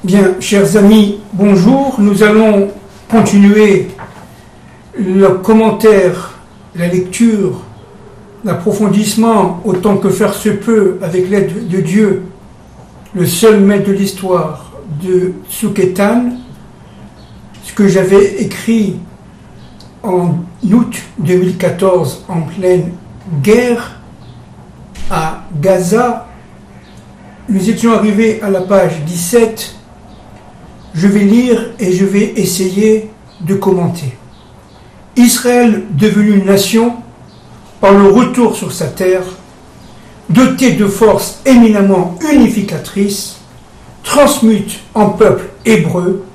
Bien, chers amis, bonjour. Nous allons continuer le commentaire, la lecture, l'approfondissement autant que faire se peut avec l'aide de Dieu, le seul maître de l'histoire de Tsuketan, ce que j'avais écrit en août 2014 en pleine guerre à Gaza. Nous étions arrivés à la page 17. Je vais lire et je vais essayer de commenter. Israël, devenu une nation, par le retour sur sa terre, doté de forces éminemment unificatrices, transmute en peuple hébreu,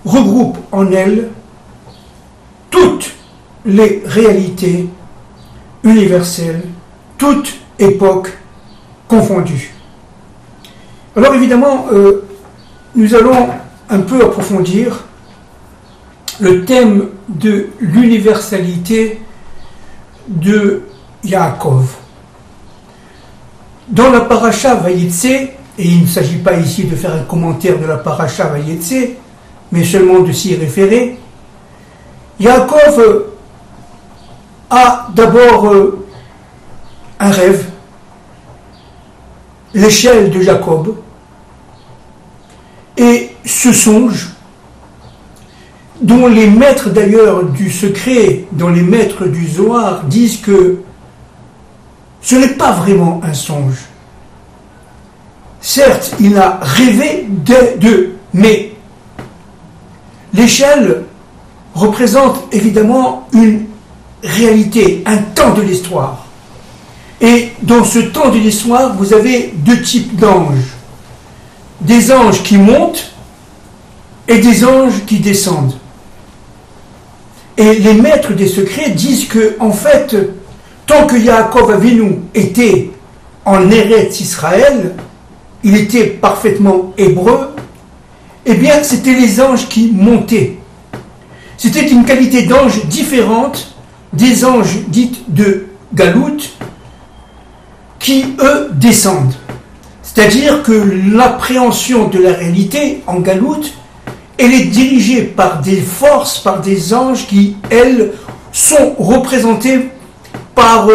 regroupe en elle toutes les réalités universelles, toutes époques confondues. Alors évidemment, nous allons un peu approfondir le thème de l'universalité de Yaakov. Dans la paracha Vayetse, et il ne s'agit pas ici de faire un commentaire de la paracha Vayetse, mais seulement de s'y référer, Yaakov a d'abord un rêve, l'échelle de Jacob, et ce songe, dont les maîtres d'ailleurs du secret, dont les maîtres du Zohar disent que ce n'est pas vraiment un songe. Certes, il a rêvé d'eux, mais l'échelle représente évidemment une réalité, un temps de l'histoire. Et dans ce temps de l'histoire, vous avez deux types d'anges. Des anges qui montent et des anges qui descendent. Et les maîtres des secrets disent que, en fait, tant que Yaakov Avinu était en Eretz Israël, il était parfaitement hébreu, eh bien, c'était les anges qui montaient. C'était une qualité d'ange différente des anges dits de Galout, qui, eux, descendent. C'est-à-dire que l'appréhension de la réalité en Galout, elle est dirigée par des forces, par des anges qui, elles, sont représentés par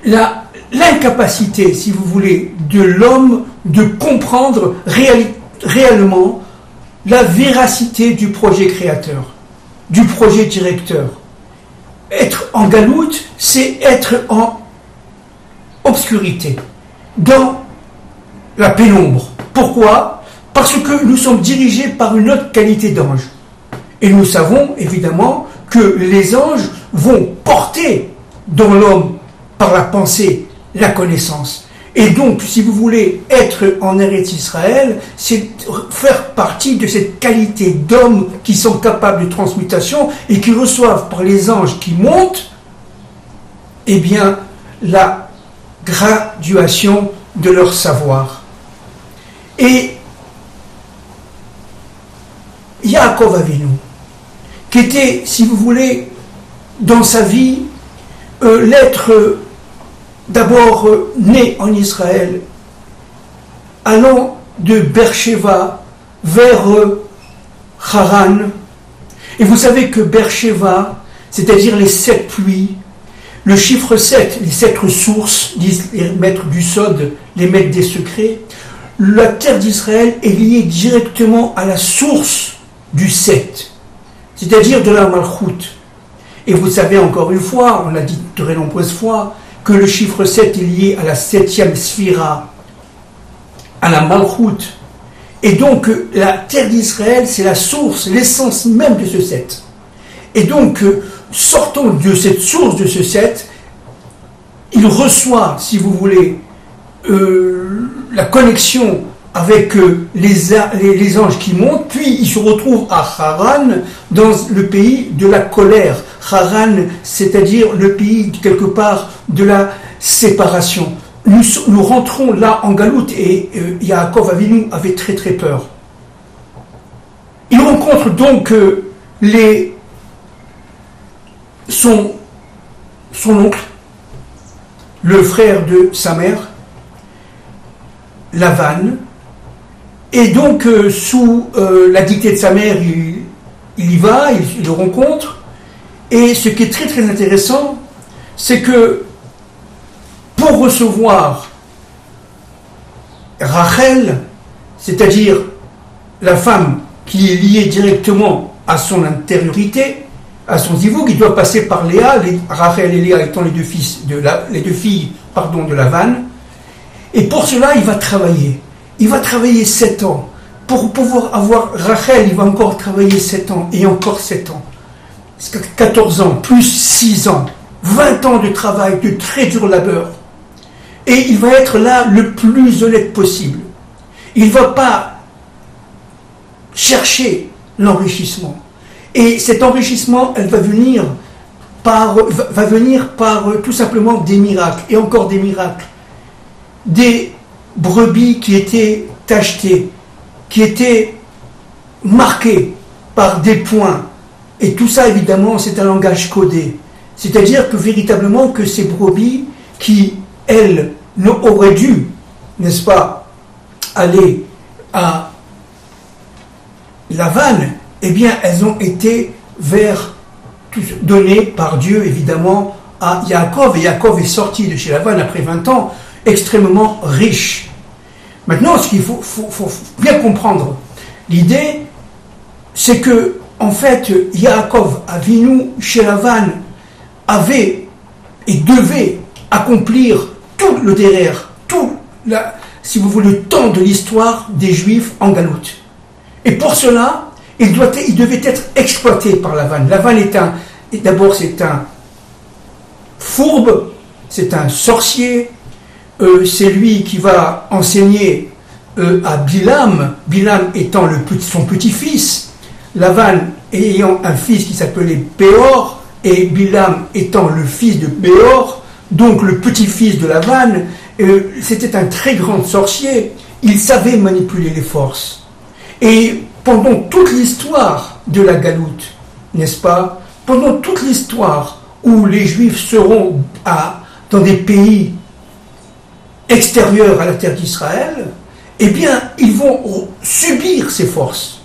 l'incapacité, si vous voulez, de l'homme de comprendre réellement la véracité du projet créateur, du projet directeur. Être en Galout, c'est être en obscurité, dans la pénombre. Pourquoi ? Parce que nous sommes dirigés par une autre qualité d'ange. Et nous savons évidemment que les anges vont porter dans l'homme, par la pensée, la connaissance. Et donc, si vous voulez être en Eretz Israël, c'est faire partie de cette qualité d'hommes qui sont capables de transmutation et qui reçoivent par les anges qui montent, eh bien, la graduation de leur savoir. Et Yaakov Avinu, qui était, si vous voulez, dans sa vie, l'être d'abord né en Israël, allant de Beersheba vers Haran. Et vous savez que Beersheba, c'est-à-dire les 7 pluies, le chiffre 7, les 7 sources, disent les maîtres du Sod, les maîtres des secrets, la terre d'Israël est liée directement à la source du 7, c'est-à-dire de la Malchut. Et vous savez encore une fois, on l'a dit de très nombreuses fois, que le chiffre 7 est lié à la 7e sphira, à la Malchut. Et donc, la terre d'Israël, c'est la source, l'essence même de ce 7. Et donc, sortant de cette source de ce 7, il reçoit, si vous voulez, la connexion avec les anges qui montent, puis il se retrouve à Haran, dans le pays de la colère. Haran, c'est-à-dire le pays, quelque part, de la séparation. Nous rentrons là en Galout et Yaakov Avinu avait très très peur. Il rencontre donc son oncle, le frère de sa mère, Lavan, Et donc, sous la dictée de sa mère, il y va, il le rencontre. Et ce qui est très très intéressant, c'est que pour recevoir Rachel, c'est-à-dire la femme qui est liée directement à son intériorité, à son zivoug, il doit passer par Léa, Rachel et Léa étant les deux filles de Lavan. Et pour cela, il va travailler. Il va travailler 7 ans. Pour pouvoir avoir Rachel, il va encore travailler 7 ans et encore 7 ans. 14 ans, plus 6 ans. 20 ans de travail, de très dur labeur. Et il va être là le plus honnête possible. Il ne va pas chercher l'enrichissement. Et cet enrichissement, elle va venir par tout simplement des miracles, et encore des miracles. Des brebis qui étaient tachetées, qui étaient marquées par des points. Et tout ça, évidemment, c'est un langage codé. C'est-à-dire que véritablement, que ces brebis qui, elles, auraient dû, n'est-ce pas, aller à Lavan, eh bien, elles ont été données par Dieu, évidemment, à Yaakov. Et Yaakov est sorti de chez Lavan après 20 ans, extrêmement riche. Maintenant, ce qu'il faut bien comprendre, l'idée, c'est que, en fait, Yaakov Avinu, chez Lavan, avait et devait accomplir tout le derrière, si vous voulez, le temps de l'histoire des Juifs en Galoute. Et pour cela, il devait être exploité par Lavan. Lavan d'abord c'est un fourbe, c'est un sorcier, c'est lui qui va enseigner à Bilam, Bilam étant son petit-fils, Lavan ayant un fils qui s'appelait Péor, et Bilam étant le fils de Péor, donc le petit-fils de Lavan. C'était un très grand sorcier, il savait manipuler les forces. Et pendant toute l'histoire de la Galoute, n'est-ce pas, pendant toute l'histoire où les Juifs seront dans des pays extérieurs à la terre d'Israël, eh bien, ils vont subir ces forces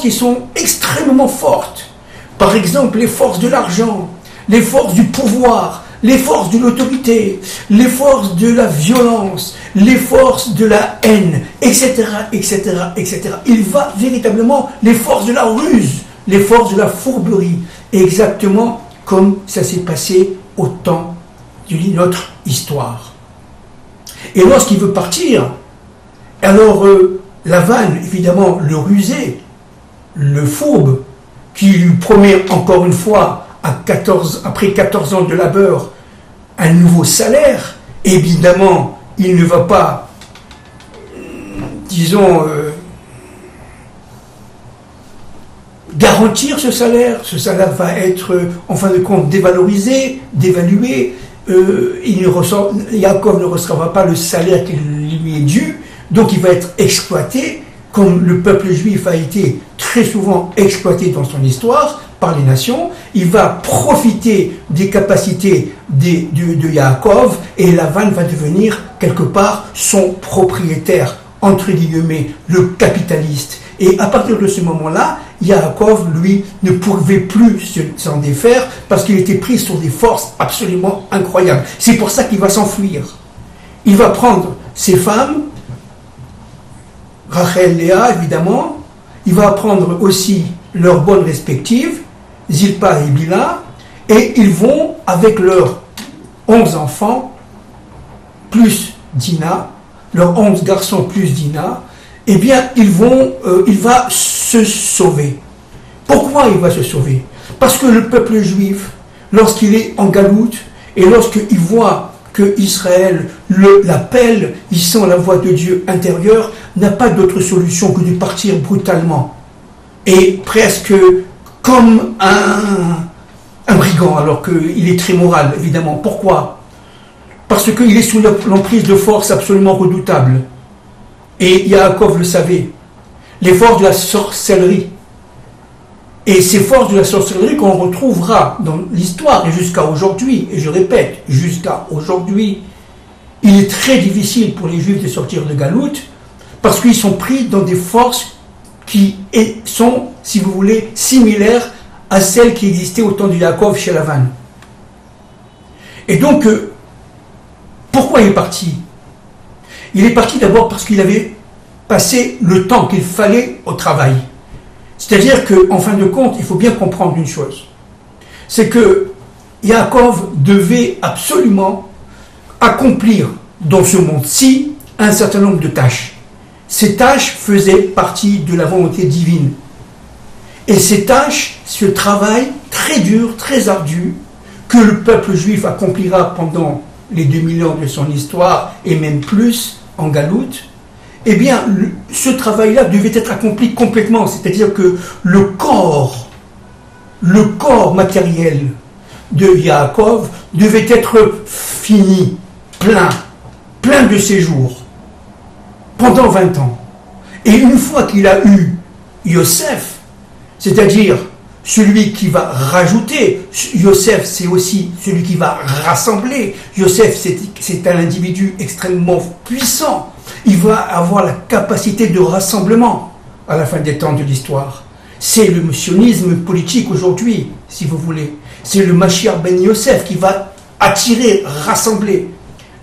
qui sont extrêmement fortes. Par exemple, les forces de l'argent, les forces du pouvoir, les forces de l'autorité, les forces de la violence, les forces de la haine, etc., etc., etc. Il va véritablement les forces de la ruse, les forces de la fourberie, exactement comme ça s'est passé au temps de notre histoire. Et lorsqu'il veut partir, alors Lavan, évidemment, le rusé, le fourbe, qui lui promet encore une fois, après 14 ans de labeur, un nouveau salaire. Évidemment, il ne va pas, disons, garantir ce salaire. Ce salaire va être, en fin de compte, dévalorisé, dévalué. Yaakov ne recevra pas le salaire qui lui est dû, donc il va être exploité, comme le peuple juif a été très souvent exploité dans son histoire par les nations. Il va profiter des capacités de Yaakov, et Lavan va devenir quelque part son propriétaire, entre guillemets, le capitaliste. Et à partir de ce moment-là, Yaakov, lui, ne pouvait plus s'en défaire parce qu'il était pris sur des forces absolument incroyables. C'est pour ça qu'il va s'enfuir. Il va prendre ses femmes, Rachel, Léa, évidemment. Il va prendre aussi leurs bonnes respectives, Zilpa et Bila, et ils vont, avec leurs 11 enfants, plus Dina, leurs 11 garçons plus Dina, eh bien, il va se sauver. Pourquoi il va se sauver? Parce que le peuple juif, lorsqu'il est en Galoute, et lorsqu'il voit que Israël l'appelle, il sent la voix de Dieu intérieure, n'a pas d'autre solution que de partir brutalement. Et presque comme un brigand, alors qu'il est très moral, évidemment. Pourquoi? Parce qu'il est sous l'emprise de forces absolument redoutables. Et Yaakov le savait. Les forces de la sorcellerie. Et ces forces de la sorcellerie qu'on retrouvera dans l'histoire et jusqu'à aujourd'hui, et je répète, jusqu'à aujourd'hui, il est très difficile pour les Juifs de sortir de Galoute, Parce qu'ils sont pris dans des forces qui sont, si vous voulez, similaires à celles qui existaient au temps de Yaakov chez Lavan. Et donc, pourquoi il est parti? Il est parti d'abord parce qu'il avait passé le temps qu'il fallait au travail. C'est-à-dire qu'en fin de compte, il faut bien comprendre une chose. C'est que Yaakov devait absolument accomplir dans ce monde-ci un certain nombre de tâches. Ces tâches faisaient partie de la volonté divine. Et ces tâches, ce travail très dur, très ardu, que le peuple juif accomplira pendant les 2000 ans de son histoire, et même plus, en galoute, eh bien, ce travail-là devait être accompli complètement. C'est-à-dire que le corps matériel de Yaakov devait être fini, plein de séjours, pendant 20 ans. Et une fois qu'il a eu Yosef, c'est-à-dire celui qui va rajouter, Yosef c'est aussi celui qui va rassembler, Yosef c'est un individu extrêmement puissant, il va avoir la capacité de rassemblement à la fin des temps de l'histoire. C'est le sionisme politique aujourd'hui, si vous voulez. C'est le Mashiach ben Yosef qui va attirer, rassembler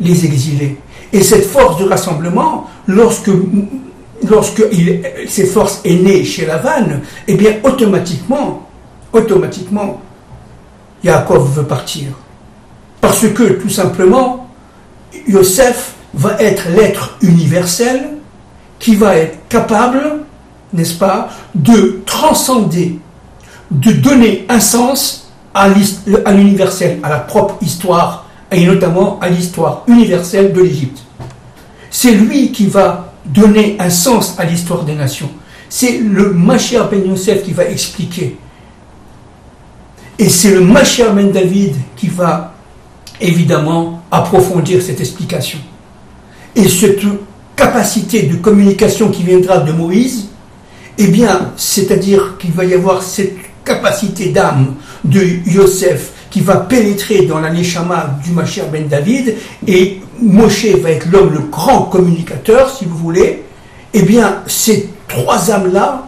les exilés. Et cette force de rassemblement, lorsque cette force est née chez Lavan, eh bien automatiquement, Yaakov veut partir. Parce que, tout simplement, Yosef va être l'être universel qui va être capable, n'est-ce pas, de transcender, de donner un sens à l'universel, à la propre histoire, et notamment à l'histoire universelle de l'Égypte. C'est lui qui va donner un sens à l'histoire des nations. C'est le Mashiach ben Yosef qui va expliquer. Et c'est le Mashiach ben David qui va évidemment approfondir cette explication. Et cette capacité de communication qui viendra de Moïse, eh bien, c'est-à-dire qu'il va y avoir cette capacité d'âme de Yosef qui va pénétrer dans la neshama du Mashiach ben David, et Moshe va être l'homme, le grand communicateur, si vous voulez. Eh bien, ces trois âmes-là,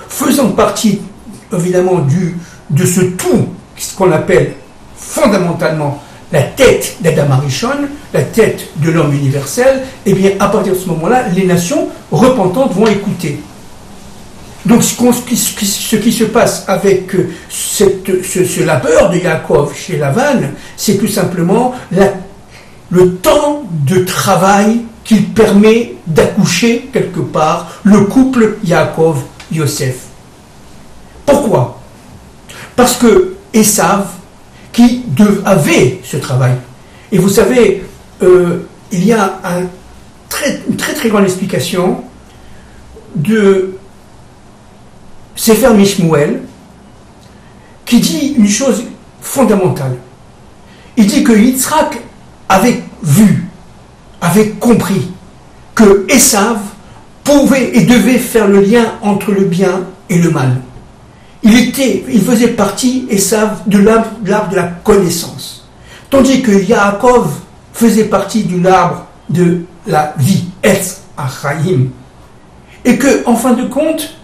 faisant partie, évidemment, de ce tout, ce qu'on appelle fondamentalement la tête d'Adam Arishon, la tête de l'homme universel, eh bien, à partir de ce moment-là, les nations repentantes vont écouter. Donc, ce qui se passe avec ce labeur de Yaakov chez Lavan, c'est tout simplement le temps de travail qu'il permet d'accoucher quelque part le couple Yaakov-Yosef. Pourquoi? Parce que Esav, qui avait ce travail, et vous savez, il y a une très grande explication de Sefer Mishmuel, qui dit une chose fondamentale. Il dit que Yitzhak avait vu, avait compris que Esav pouvait et devait faire le lien entre le bien et le mal. Il faisait partie, Esav, de l'arbre de la connaissance. Tandis que Yaakov faisait partie de l'arbre de la vie, Etz Achaim. Et que, en fin de compte,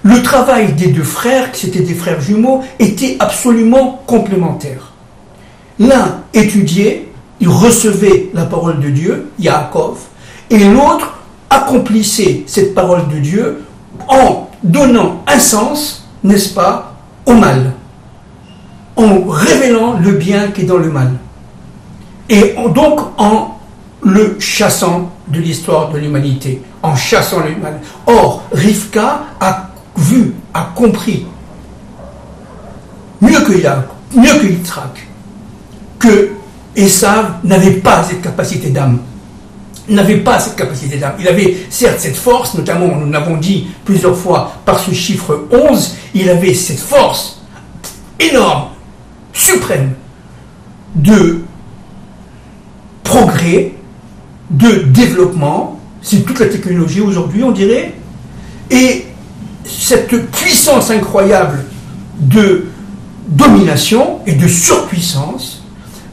le travail des deux frères, qui étaient des frères jumeaux, était absolument complémentaire. L'un étudiait, il recevait la parole de Dieu, Yaakov, et l'autre accomplissait cette parole de Dieu en donnant un sens, n'est-ce pas, au mal, en révélant le bien qui est dans le mal, et donc en le chassant de l'histoire de l'humanité, en chassant le mal. Or, Rivka a compris, mieux que Yitzhak, que Esav n'avait pas cette capacité d'âme. Il avait certes cette force, notamment, nous l'avons dit plusieurs fois, par ce chiffre 11, il avait cette force énorme, suprême, de progrès, de développement, c'est toute la technologie aujourd'hui, on dirait, et cette puissance incroyable de domination et de surpuissance,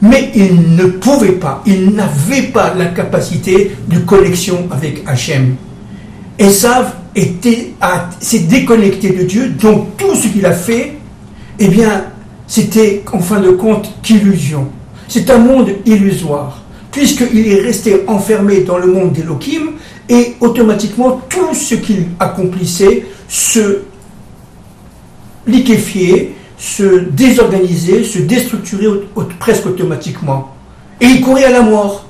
mais il n'avait pas la capacité de connexion avec Hachem. Esav s'est déconnecté de Dieu, donc tout ce qu'il a fait, eh bien, c'était en fin de compte qu'illusion. C'est un monde illusoire, puisqu'il est resté enfermé dans le monde d'Elohim, et automatiquement tout ce qu'il accomplissait se liquéfiait, se désorganisait, se déstructurait presque automatiquement. Et il courait à la mort.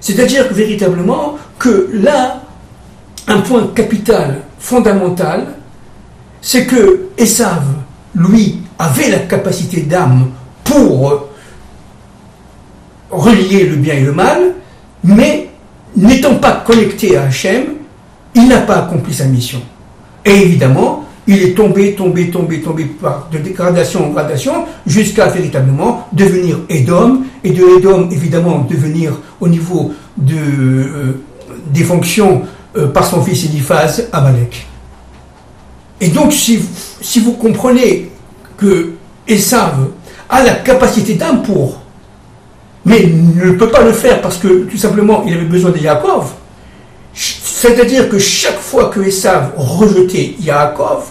C'est-à-dire que véritablement que là, un point capital, fondamental, c'est que Esav, lui, avait la capacité d'âme pour relier le bien et le mal, mais n'étant pas connecté à Hachem, il n'a pas accompli sa mission. Et évidemment, il est tombé par de dégradation en gradation, jusqu'à véritablement devenir Édom, et de Édom, évidemment, devenir au niveau des fonctions par son fils Eliphaz, Amalek. Et donc, si vous comprenez que Esav a la capacité d'âme pour, mais ne peut pas le faire parce que, tout simplement, il avait besoin de Yaakov, c'est-à-dire que chaque fois que Esav rejetait Yaakov,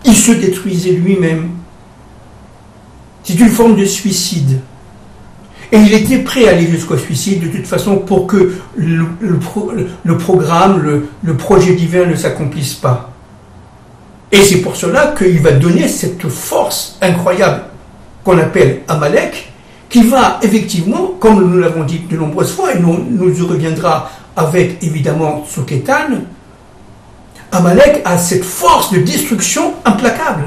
il se détruisait lui-même. C'est une forme de suicide. Et il était prêt à aller jusqu'au suicide, de toute façon, pour que le programme, le projet divin ne s'accomplisse pas. Et c'est pour cela qu'il va donner cette force incroyable qu'on appelle Amalek, qui va effectivement, comme nous l'avons dit de nombreuses fois, et nous y reviendra avec évidemment Tsoketan, Amalek a cette force de destruction implacable.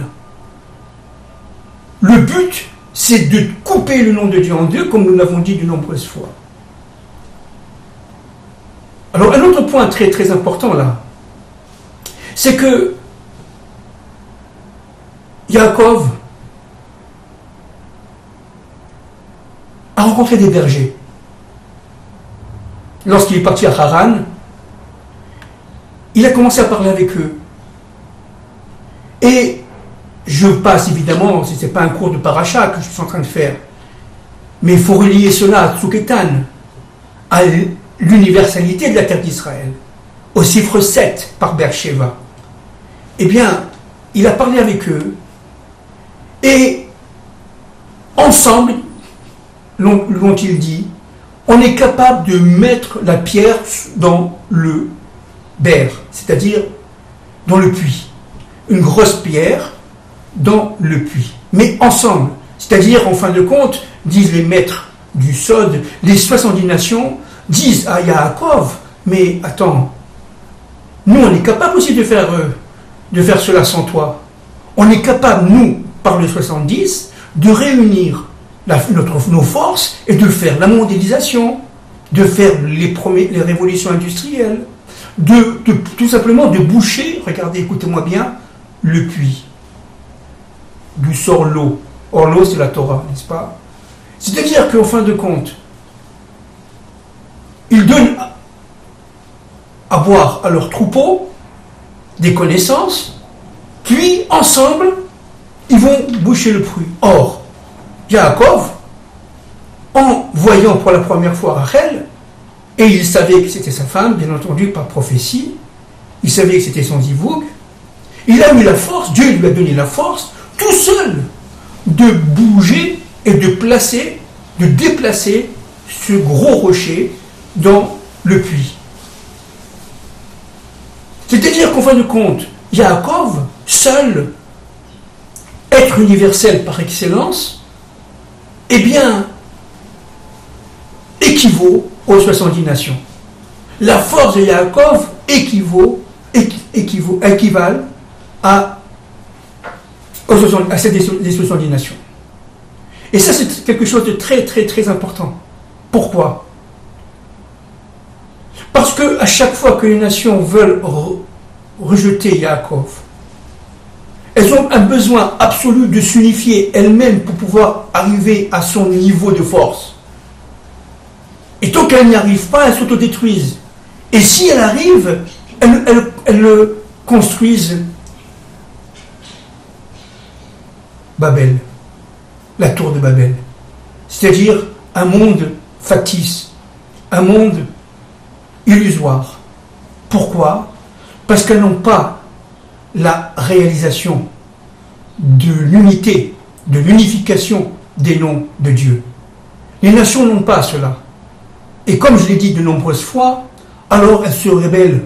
Le but, c'est de couper le nom de Dieu en deux, comme nous l'avons dit de nombreuses fois. Alors, un autre point très très important là, c'est que Yaakov a rencontré des bergers. Lorsqu'il est parti à Haran, il a commencé à parler avec eux. Et je passe évidemment, ce n'est pas un cours de paracha que je suis en train de faire, mais il faut relier cela à Tsoketan, à l'universalité de la terre d'Israël, au chiffre 7 par Beersheba. Eh bien, il a parlé avec eux, et ensemble, l'ont-ils dit, on est capable de mettre la pierre dans le Ber, c'est-à-dire dans le puits. Une grosse pierre dans le puits. Mais ensemble, c'est-à-dire en fin de compte, disent les maîtres du Sod, les 70 nations disent à Yaakov, mais attends, nous on est capable aussi de faire cela sans toi. On est capable, nous, par le 70, de réunir nos forces et de faire la mondialisation, de faire les révolutions industrielles, tout simplement de boucher, regardez, écoutez-moi bien, le puits, d'où sort l'eau. Or l'eau c'est la Torah, n'est-ce pas? C'est-à-dire qu'en fin de compte, ils donnent à boire à leurs troupeaux des connaissances, puis ensemble, ils vont boucher le puits. Or, Yaakov, en voyant pour la première fois Rachel, et il savait que c'était sa femme, bien entendu par prophétie, il savait que c'était son zivoug, il a eu la force, Dieu lui a donné la force, tout seul, de bouger et de déplacer ce gros rocher dans le puits. C'est-à-dire qu'en fin de compte, Yaakov, seul, être universel par excellence, eh bien, équivaut aux 70 nations. La force de Yaakov équivale à celle des 70 nations. Et ça, c'est quelque chose de très, très, très important. Pourquoi? Parce que à chaque fois que les nations veulent rejeter Yaakov, elles ont un besoin absolu de s'unifier elles-mêmes pour pouvoir arriver à son niveau de force. Et tant qu'elles n'y arrivent pas, elles s'autodétruisent. Et si elles arrivent, elles construisent Babel, la tour de Babel. C'est-à-dire un monde factice, un monde illusoire. Pourquoi? parce qu'elles n'ont pas la réalisation de l'unité, de l'unification des noms de Dieu. Les nations n'ont pas cela. Et comme je l'ai dit de nombreuses fois, alors elles se rebellent,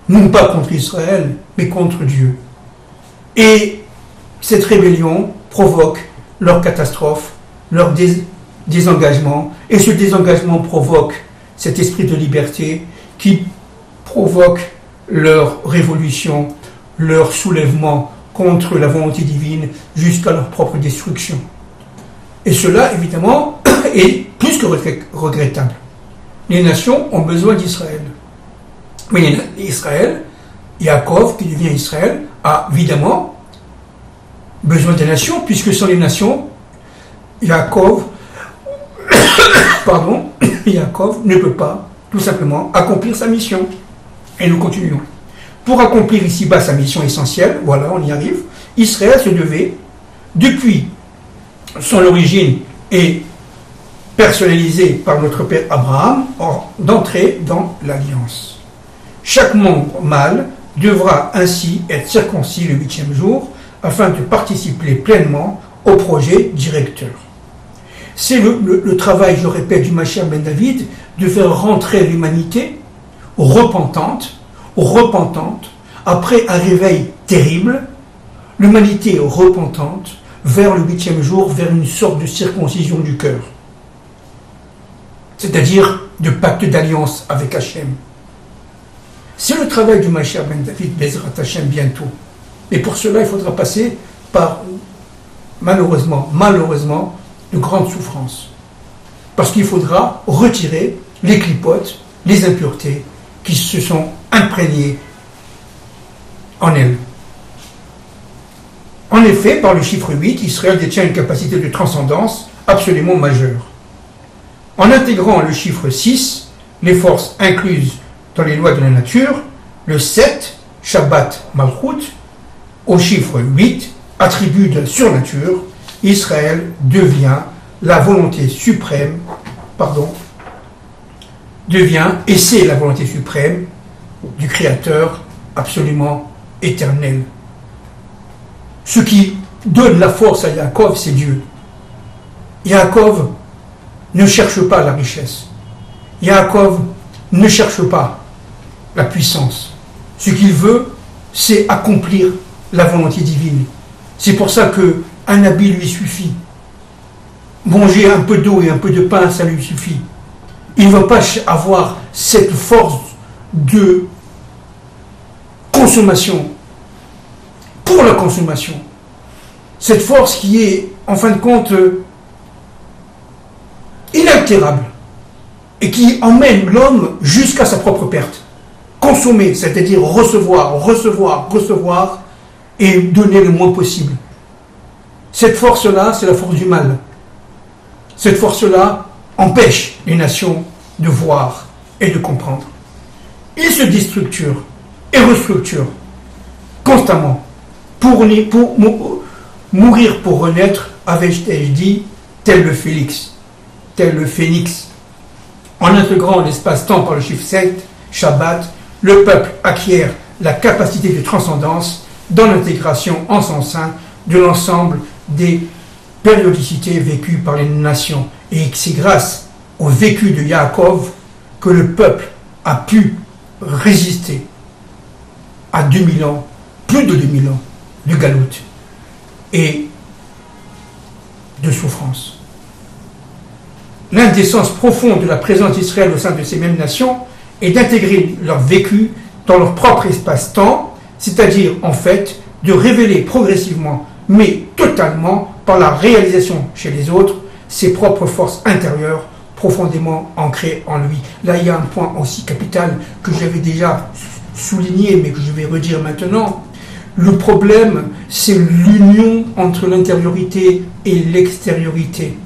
non pas contre Israël, mais contre Dieu. Et cette rébellion provoque leur catastrophe, leur désengagement, et ce désengagement provoque cet esprit de liberté qui provoque leur révolution, leur soulèvement contre la volonté divine jusqu'à leur propre destruction. Et cela, évidemment, est plus que regrettable. Les nations ont besoin d'Israël. Mais Israël, Yaakov, qui devient Israël, a évidemment besoin des nations, puisque sans les nations, Yaakov ne peut pas, tout simplement, accomplir sa mission. Et nous continuons. Pour accomplir ici-bas sa mission essentielle, voilà, on y arrive, Israël se devait, depuis son origine et personnalisée par notre père Abraham, d'entrer dans l'alliance. Chaque membre mâle devra ainsi être circoncis le 8e jour afin de participer pleinement au projet directeur. C'est le travail, je répète, du Mashiach ben David de faire rentrer l'humanité repentante, après un réveil terrible, l'humanité repentante vers le 8e jour, vers une sorte de circoncision du cœur. C'est-à-dire de pacte d'alliance avec Hachem. C'est le travail du Mashiach ben David, Bezrat Hachem, bientôt. Et pour cela, il faudra passer par, malheureusement, de grandes souffrances. Parce qu'il faudra retirer les clipotes, les impuretés qui se sont imprégnées en elle. En effet, par le chiffre 8, Israël détient une capacité de transcendance absolument majeure. En intégrant le chiffre 6, les forces incluses dans les lois de la nature, le 7, Shabbat Malchut, au chiffre 8, attribut de la surnature, Israël devient la volonté suprême, et c'est la volonté suprême du Créateur absolument éternel. Ce qui donne la force à Yaakov, c'est Dieu. Yaakov ne cherche pas la richesse. Yaakov ne cherche pas la puissance. Ce qu'il veut, c'est accomplir la volonté divine. C'est pour ça qu'un habit lui suffit. Manger un peu d'eau et un peu de pain, ça lui suffit. Il ne va pas avoir cette force de consommation, pour la consommation. Cette force qui est, en fin de compte, inaltérable et qui emmène l'homme jusqu'à sa propre perte. Consommer, c'est-à-dire recevoir et donner le moins possible. Cette force-là, c'est la force du mal. Cette force-là empêche les nations de voir et de comprendre. Ils se déstructurent et restructurent constamment pour mourir pour renaître, avais-je dit, tel le phénix. En intégrant l'espace-temps par le chiffre 7, Shabbat, le peuple acquiert la capacité de transcendance dans l'intégration en son sein de l'ensemble des périodicités vécues par les nations. Et c'est grâce au vécu de Yaakov que le peuple a pu résister à 2000 ans, plus de 2000 ans de galoute et de souffrance. L'indécence profonde de la présence d'Israël au sein de ces mêmes nations est d'intégrer leur vécu dans leur propre espace-temps, c'est-à-dire en fait de révéler progressivement, mais totalement, par la réalisation chez les autres, ses propres forces intérieures profondément ancrées en lui. Là, il y a un point aussi capital que j'avais déjà souligné, mais que je vais redire maintenant. Le problème, c'est l'union entre l'intériorité et l'extériorité.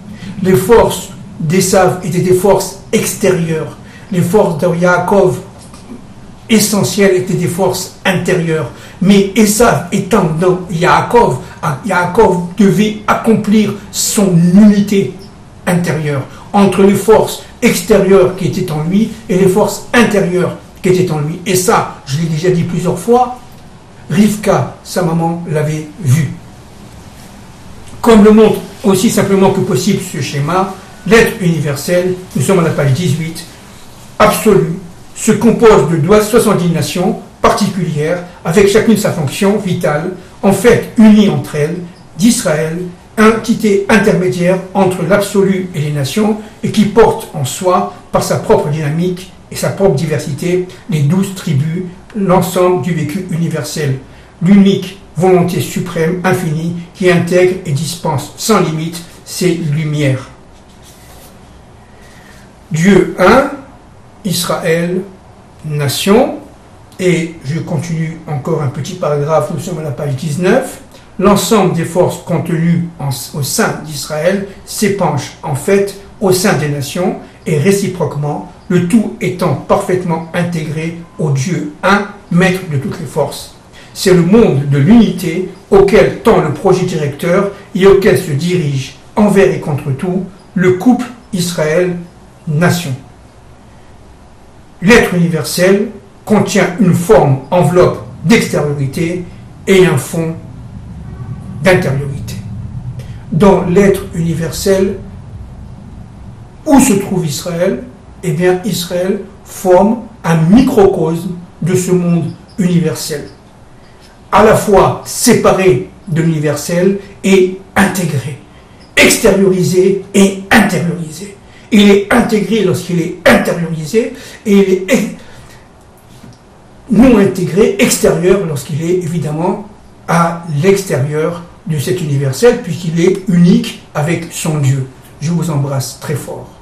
Les forces d'Esav étaient des forces extérieures. Les forces de Yaakov essentielles étaient des forces intérieures. Mais Esav étant dans Yaakov, Yaakov devait accomplir son unité intérieure entre les forces extérieures qui étaient en lui et les forces intérieures qui étaient en lui. Et ça, je l'ai déjà dit plusieurs fois, Rivka, sa maman, l'avait vu. Comme le montre aussi simplement que possible ce schéma, l'être universel, nous sommes à la page 18, absolu, se compose de 70 nations particulières, avec chacune sa fonction vitale, en fait unies entre elles, d'Israël, entité intermédiaire entre l'absolu et les nations, et qui porte en soi, par sa propre dynamique et sa propre diversité, les 12 tribus, l'ensemble du vécu universel, l'unique volonté suprême, infinie, qui intègre et dispense sans limite ses lumières. Dieu un, Israël, nation, et je continue encore un petit paragraphe, nous sommes à la page 19, l'ensemble des forces contenues au sein d'Israël s'épanche en fait au sein des nations et réciproquement, le tout étant parfaitement intégré au Dieu un, maître de toutes les forces. C'est le monde de l'unité auquel tend le projet directeur et auquel se dirige, envers et contre tout, le couple Israël-Nation. L'être universel contient une forme enveloppe d'extériorité et un fond d'intériorité. Dans l'être universel, où se trouve Israël? Eh bien, Israël forme un microcosme de ce monde universel, à la fois séparé de l'universel et intégré, extériorisé et intériorisé. Il est intégré lorsqu'il est intériorisé et il est non intégré, extérieur, lorsqu'il est évidemment à l'extérieur de cet universel, puisqu'il est unique avec son Dieu. Je vous embrasse très fort.